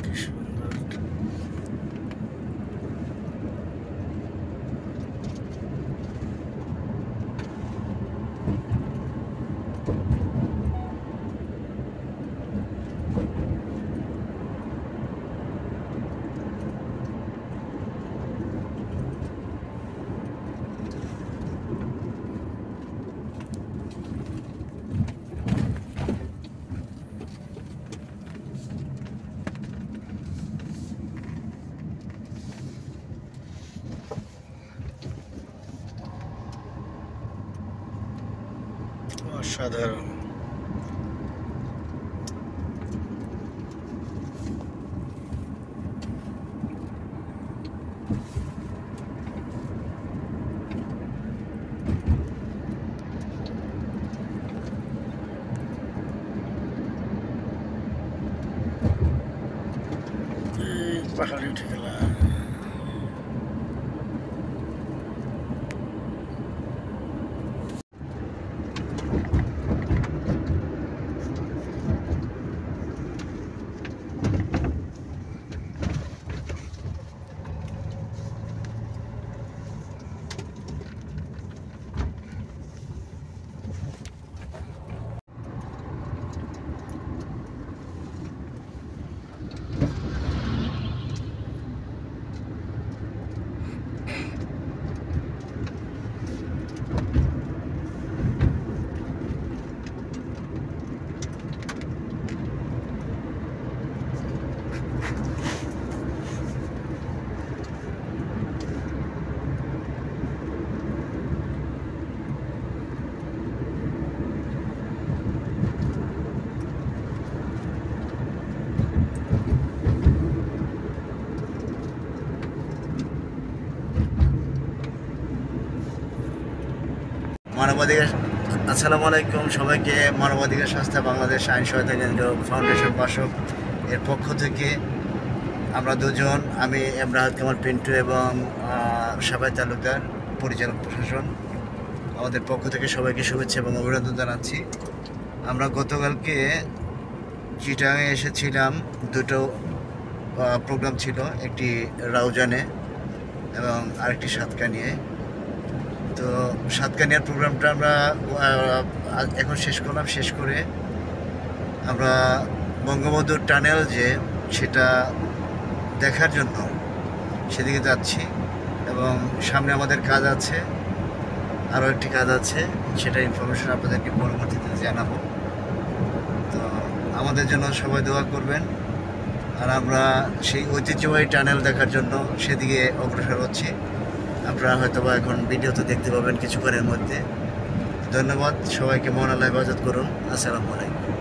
কি সুন্দর। অসাধারণ। পাহাড়ে উঠে গেলাম। মানবাধিকার, আসসালামু আলাইকুম সবাইকে। মানবাধিকার সংস্থা বাংলাদেশ আইন সহায়তা কেন্দ্র ফাউন্ডেশন বাসক এর পক্ষ থেকে আমরা দুজন, আমি এমরাহাত কামাল পিন্টু এবং সাবাই তালুকদার পরিচালক প্রশাসন, আমাদের পক্ষ থেকে সবাইকে শুভেচ্ছা এবং অভিনন্দন জানাচ্ছি। আমরা গতকালকে চিটাগাঙে এসেছিলাম, দুটো প্রোগ্রাম ছিল, একটি রাউজানে এবং আরেকটি সাতকানিয়ায়। তো সাতকানিয়ার প্রোগ্রামটা আমরা এখন শেষ করলাম। শেষ করে আমরা বঙ্গবন্ধু টানেল যে সেটা দেখার জন্য সেদিকে যাচ্ছি এবং সামনে আমাদের কাজ আছে, আরও একটি কাজ আছে, সেটা ইনফরমেশন আপনাদেরকে পরবর্তীতে জানাবো। তো আমাদের জন্য সবাই দোয়া করবেন। আর আমরা সেই ঐতিহ্যবাহী টানেল দেখার জন্য সেদিকে অগ্রসর হচ্ছি। আপনারা হয়তো বা এখন ভিডিওতে দেখতে পাবেন কিছুক্ষণের মধ্যে। ধন্যবাদ সবাইকে, মহান আল্লাহ হেফাজত করুন। আসসালামু আলাইকুম।